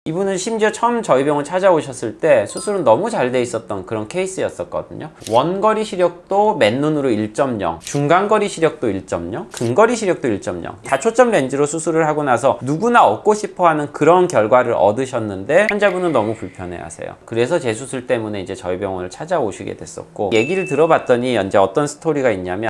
이분은 심지어 처음 저희 병원 찾아오셨을 때 수술은 너무 잘 돼 있었던 그런 케이스였었거든요. 원거리 시력도 맨눈으로 1.0, 중간거리 시력도 1.0, 근거리 시력도 1.0. 다초점 렌즈로 수술을 하고 나서 누구나 얻고 싶어하는 그런 결과를 얻으셨는데 환자분은 너무 불편해하세요. 그래서 재수술 때문에 이제 저희 병원을 찾아오시게 됐었고, 얘기를 들어봤더니 이제 어떤 스토리가 있냐면,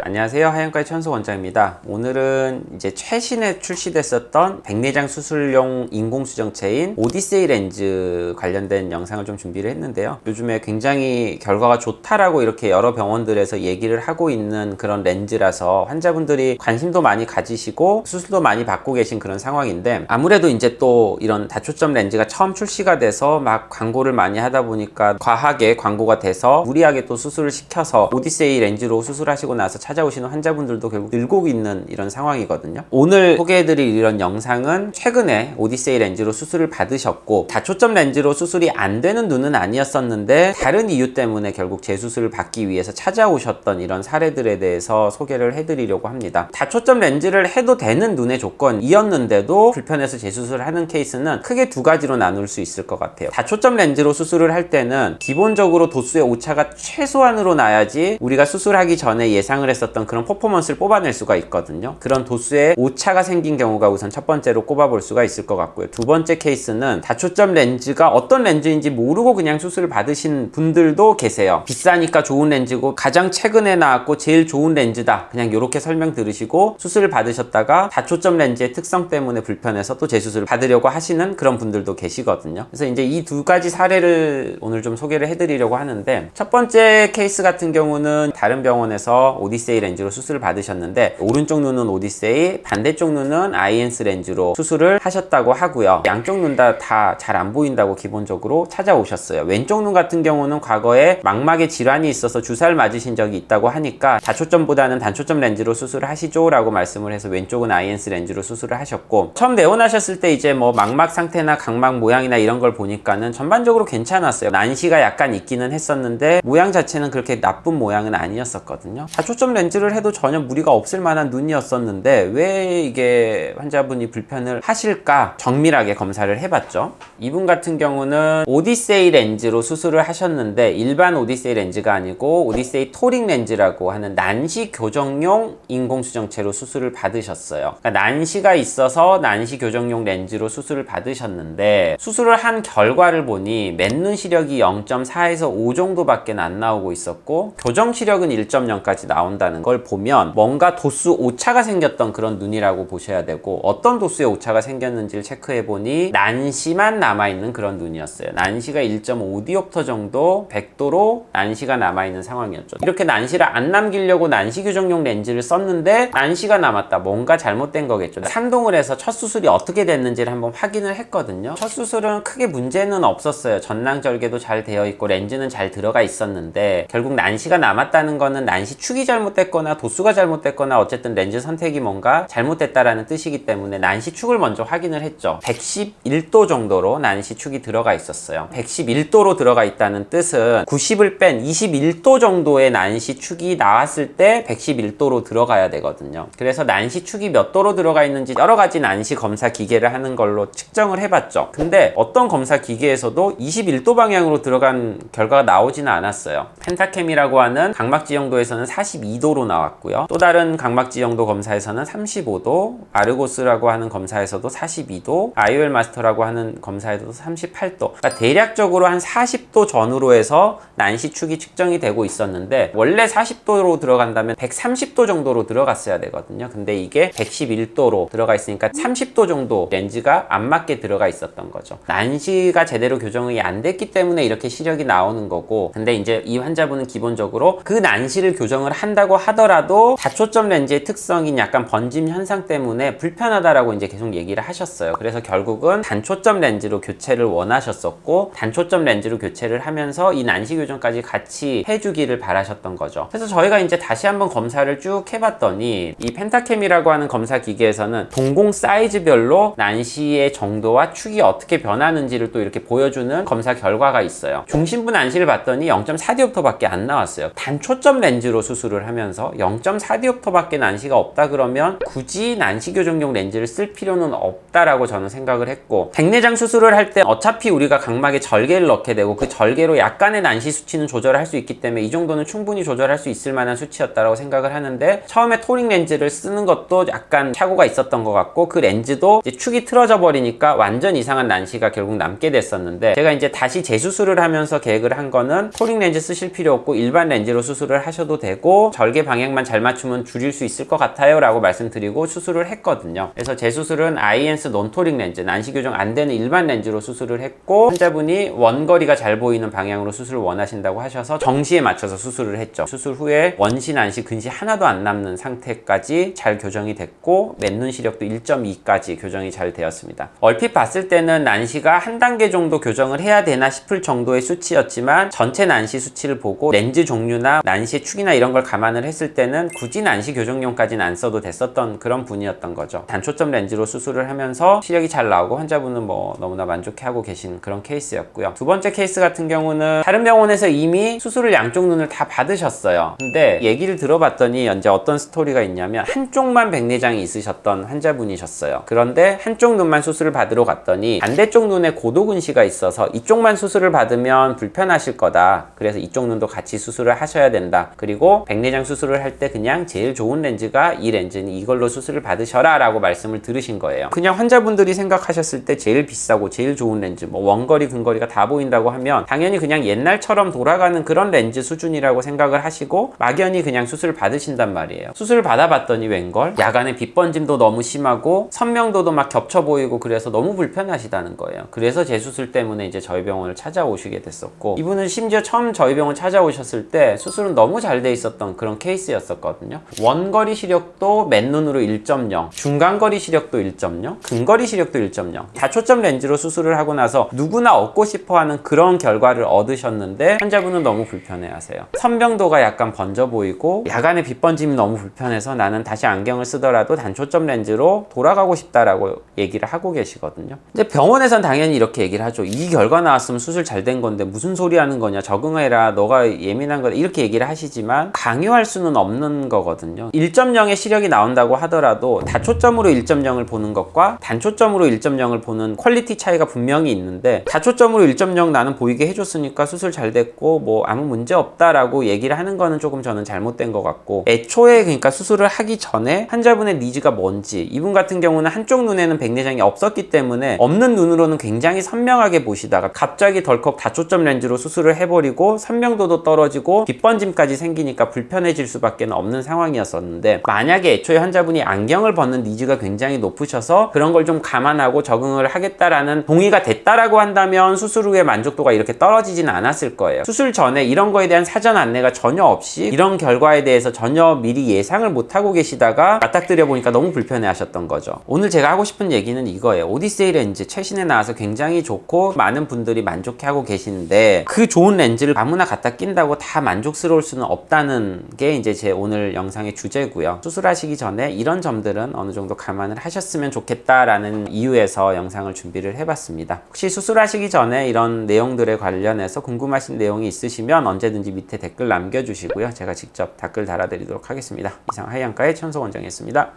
안녕하세요, 하얀과의 천수 원장입니다. 오늘은 이제 최신에 출시됐었던 백내장 수술용 인공수정체인 오디세이 렌즈 관련된 영상을 좀 준비를 했는데요. 요즘에 굉장히 결과가 좋다라고 이렇게 여러 병원들에서 얘기를 하고 있는 그런 렌즈라서 환자분들이 관심도 많이 가지시고 수술도 많이 받고 계신 그런 상황인데, 아무래도 이제 또 이런 다초점 렌즈가 처음 출시가 돼서 막 광고를 많이 하다 보니까 과하게 광고가 돼서 무리하게 또 수술을 시켜서 오디세이 렌즈로 수술하시고 나서 찾아오시는 환자분들도 결국 늘고 있는 이런 상황이거든요. 오늘 소개해드릴 이런 영상은 최근에 오디세이 렌즈로 수술을 받으셨고, 다초점 렌즈로 수술이 안 되는 눈은 아니었었는데 다른 이유 때문에 결국 재수술을 받기 위해서 찾아오셨던 이런 사례들에 대해서 소개를 해드리려고 합니다. 다초점 렌즈를 해도 되는 눈의 조건이었는데도 불편해서 재수술을 하는 케이스는 크게 두 가지로 나눌 수 있을 것 같아요. 다초점 렌즈로 수술을 할 때는 기본적으로 도수의 오차가 최소한으로 나야지 우리가 수술하기 전에 예상을 했었던 그런 퍼포먼스를 뽑아낼 수가 있거든요. 그런 도수의 오차가 생긴 경우가 우선 첫 번째로 꼽아볼 수가 있을 것 같고요. 두 번째 케이스는 다초점 렌즈가 어떤 렌즈인지 모르고 그냥 수술을 받으신 분들도 계세요. 비싸니까 좋은 렌즈고 가장 최근에 나왔고 제일 좋은 렌즈다, 그냥 이렇게 설명 들으시고 수술을 받으셨다가 다초점 렌즈의 특성 때문에 불편해서 또 재수술을 받으려고 하시는 그런 분들도 계시거든요. 그래서 이제 이 두 가지 사례를 오늘 좀 소개를 해드리려고 하는데, 첫 번째 케이스 같은 경우는 다른 병원에서 오디세이 렌즈로 수술을 받으셨는데, 오른쪽 눈은 오디세이, 반대쪽 눈은 아이엔스 렌즈로 수술을 하셨다고 하고요. 양쪽 눈 다 잘 안 보인다고 기본적으로 찾아오셨어요. 왼쪽 눈 같은 경우는 과거에 망막에 질환이 있어서 주사를 맞으신 적이 있다고 하니까 다초점보다는 단초점 렌즈로 수술을 하시죠 라고 말씀을 해서 왼쪽은 아이엔스 렌즈로 수술을 하셨고, 처음 내원하셨을 때 이제 뭐 망막 상태나 각막 모양이나 이런 걸 보니까는 전반적으로 괜찮았어요. 난시가 약간 있기는 했었는데 모양 자체는 그렇게 나쁜 모양은 아니었었거든요. 다초점 렌즈를 해도 전혀 무리가 없을 만한 눈이었었는데 왜 이게 환자분이 불편을 하실까 정밀하게 검사를 해봤죠. 이분 같은 경우는 오디세이 렌즈로 수술을 하셨는데 일반 오디세이 렌즈가 아니고 오디세이 토링 렌즈라고 하는 난시 교정용 인공수정체로 수술을 받으셨어요. 그러니까 난시가 있어서 난시 교정용 렌즈로 수술을 받으셨는데, 수술을 한 결과를 보니 맨눈 시력이 0.4에서 5 정도밖에 안 나오고 있었고 교정 시력은 1.0까지 나온다는 걸 보면 뭔가 도수 오차가 생겼던 그런 눈이라고 보셔야 되고, 어떤 도수의 오차가 생겼는지를 체크해 보니 난시만 남아있는 그런 눈이었어요. 난시가 1.5디옵터 정도 100도로 난시가 남아있는 상황이었죠. 이렇게 난시를 안 남기려고 난시 교정용 렌즈를 썼는데 난시가 남았다, 뭔가 잘못된 거겠죠. 상동을 해서 첫 수술이 어떻게 됐는지를 한번 확인을 했거든요. 첫 수술은 크게 문제는 없었어요. 전낭절개도 잘 되어 있고 렌즈는 잘 들어가 있었는데, 결국 난시가 남았다는 거는 난시 축이 잘못됐거나 도수가 잘못됐거나 어쨌든 렌즈 선택이 뭔가 잘못됐다라는 뜻이기 때문에 난시 축을 먼저 확인을 했죠. 111도 정도로 난시 축이 들어가 있었어요. 111도로 들어가 있다는 뜻은 90을 뺀 21도 정도의 난시 축이 나왔을 때 111도로 들어가야 되거든요. 그래서 난시 축이 몇 도로 들어가 있는지 여러 가지 난시 검사 기계를 하는 걸로 측정을 해봤죠. 근데 어떤 검사 기계에서도 21도 방향으로 들어간 결과가 나오지는 않았어요. 펜타캠이라고 하는 각막지형도에서는 42도로 나왔고요. 또 다른 각막지형도 검사에서는 35도, 아르고스라고 하는 검사에서도 42도, IOL 마스터라고 하는 검사에서도 38도. 그러니까 대략적으로 한 40도 전후로 해서 난시축이 측정이 되고 있었는데, 원래 40도로 들어간다면 130도 정도로 들어갔어야 되거든요. 근데 이게 111도로 들어가 있으니까 30도 정도 렌즈가 안 맞게 들어가 있었던 거죠. 난시가 제대로 교정이 안 됐기 때문에 이렇게 시력이 나오는 거고, 근데 이제 이 환자분은 기본적으로 그 난시를 교정을 한다고 하더라도 다초점 렌즈의 특성인 약간 번짐 현상 때문에 불편하다라고 이제 계속 얘기를 하셨어요. 그래서 결국은 단초점 렌즈로 교체를 원하셨었고, 단초점 렌즈로 교체를 하면서 이 난시 교정까지 같이 해주기를 바라셨던 거죠. 그래서 저희가 이제 다시 한번 검사를 쭉 해봤더니, 이 펜타캠이라고 하는 검사 기계에서는 동공 사이즈별로 난시의 정도와 축이 어떻게 변하는지를 또 이렇게 보여주는 검사 결과가 있어요. 중심부 난시를 봤더니 0.4디옵터밖에 안 나왔어요. 단초점 렌즈로 수술을 하면 하면서 0.4디옵터밖에 난시가 없다 그러면 굳이 난시 교정용 렌즈를 쓸 필요는 없다라고 저는 생각을 했고, 백내장 수술을 할 때 어차피 우리가 각막에 절개를 넣게 되고 그 절개로 약간의 난시 수치는 조절할 수 있기 때문에 이 정도는 충분히 조절할 수 있을 만한 수치였다라고 생각을 하는데, 처음에 토링 렌즈를 쓰는 것도 약간 착오가 있었던 것 같고 그 렌즈도 이제 축이 틀어져 버리니까 완전 이상한 난시가 결국 남게 됐었는데, 제가 이제 다시 재수술을 하면서 계획을 한 거는 토링 렌즈 쓰실 필요 없고 일반 렌즈로 수술을 하셔도 되고 절개 방향만 잘 맞추면 줄일 수 있을 것 같아요 라고 말씀드리고 수술을 했거든요. 그래서 재수술은 아이엔스 논토링 렌즈, 난시 교정 안 되는 일반 렌즈로 수술을 했고, 환자분이 원거리가 잘 보이는 방향으로 수술을 원하신다고 하셔서 정시에 맞춰서 수술을 했죠. 수술 후에 원시, 난시, 근시 하나도 안 남는 상태까지 잘 교정이 됐고 맨눈 시력도 1.2까지 교정이 잘 되었습니다. 얼핏 봤을 때는 난시가 한 단계 정도 교정을 해야 되나 싶을 정도의 수치였지만 전체 난시 수치를 보고 렌즈 종류나 난시의 축이나 이런 걸 감안을 했을 때는 굳이 난시 교정용까지는 안 써도 됐었던 그런 분이었던 거죠. 단초점 렌즈로 수술을 하면서 시력이 잘 나오고 환자분은 뭐 너무나 만족해하고 계신 그런 케이스였고요. 두 번째 케이스 같은 경우는 다른 병원에서 이미 수술을 양쪽 눈을 다 받으셨어요. 근데 얘기를 들어봤더니 이제 어떤 스토리가 있냐면 한쪽만 백내장이 있으셨던 환자분이셨어요. 그런데 한쪽 눈만 수술을 받으러 갔더니 반대쪽 눈에 고도근시가 있어서 이쪽만 수술을 받으면 불편하실 거다. 그래서 이쪽 눈도 같이 수술을 하셔야 된다. 그리고 백내장 수술을 할 때 그냥 제일 좋은 렌즈가 이 렌즈니 이걸로 수술을 받으셔라 라고 말씀을 들으신 거예요. 그냥 환자분들이 생각하셨을 때 제일 비싸고 제일 좋은 렌즈, 뭐 원거리 근거리가 다 보인다고 하면 당연히 그냥 옛날처럼 돌아가는 그런 렌즈 수준이라고 생각을 하시고 막연히 그냥 수술을 받으신단 말이에요. 수술을 받아봤더니 웬걸 야간에 빛 번짐도 너무 심하고 선명도도 막 겹쳐 보이고 그래서 너무 불편하시다는 거예요. 그래서 재수술 때문에 이제 저희 병원을 찾아오시게 됐었고, 이분은 심지어 처음 저희 병원 찾아오셨을 때 수술은 너무 잘 돼 있었던 그런 케이스였었거든요. 원거리 시력도 맨눈으로 1.0, 중간거리 시력도 1.0, 근거리 시력도 1.0, 다초점 렌즈로 수술을 하고 나서 누구나 얻고 싶어하는 그런 결과를 얻으셨는데 환자분은 너무 불편해하세요. 선명도가 약간 번져 보이고 야간에 빛 번짐이 너무 불편해서 나는 다시 안경을 쓰더라도 단초점 렌즈로 돌아가고 싶다라고 얘기를 하고 계시거든요. 근데 병원에선 당연히 이렇게 얘기를 하죠. 이 결과 나왔으면 수술 잘 된 건데 무슨 소리 하는 거냐, 적응해라, 너가 예민한 거다, 이렇게 얘기를 하시지만 강요할 수는 없는 거거든요. 1.0의 시력이 나온다고 하더라도 다초점으로 1.0을 보는 것과 단초점으로 1.0을 보는 퀄리티 차이가 분명히 있는데, 다초점으로 1.0 나는 보이게 해줬으니까 수술 잘 됐고 뭐 아무 문제 없다라고 얘기를 하는 거는 조금 저는 잘못된 것 같고, 애초에 그러니까 수술을 하기 전에 환자분의 니즈가 뭔지, 이분 같은 경우는 한쪽 눈에는 백내장이 없었기 때문에 없는 눈으로는 굉장히 선명하게 보시다가 갑자기 덜컥 다초점 렌즈로 수술을 해버리고 선명도도 떨어지고 빛번짐까지 생기니까 불편해질 수밖에 없는 상황이었었는데, 만약에 애초에 환자분이 안경을 벗는 니즈가 굉장히 높으셔서 그런 걸 좀 감안하고 적응을 하겠다라는 동의가 됐다라고 한다면 수술 후에 만족도가 이렇게 떨어지진 않았을 거예요. 수술 전에 이런 거에 대한 사전 안내가 전혀 없이 이런 결과에 대해서 전혀 미리 예상을 못하고 계시다가 맞닥뜨려 보니까 너무 불편해 하셨던 거죠. 오늘 제가 하고 싶은 얘기는 이거예요. 오디세이 렌즈 최신에 나와서 굉장히 좋고 많은 분들이 만족해하고 계시는데 그 좋은 렌즈를 아무나 갖다 낀다고 다 만족스러울 수는 없다는 게 이제 제 오늘 영상의 주제고요. 수술하시기 전에 이런 점들은 어느 정도 감안을 하셨으면 좋겠다라는 이유에서 영상을 준비를 해봤습니다. 혹시 수술하시기 전에 이런 내용들에 관련해서 궁금하신 내용이 있으시면 언제든지 밑에 댓글 남겨주시고요. 제가 직접 댓글 달아드리도록 하겠습니다. 이상 하이안과의 천소원장이었습니다.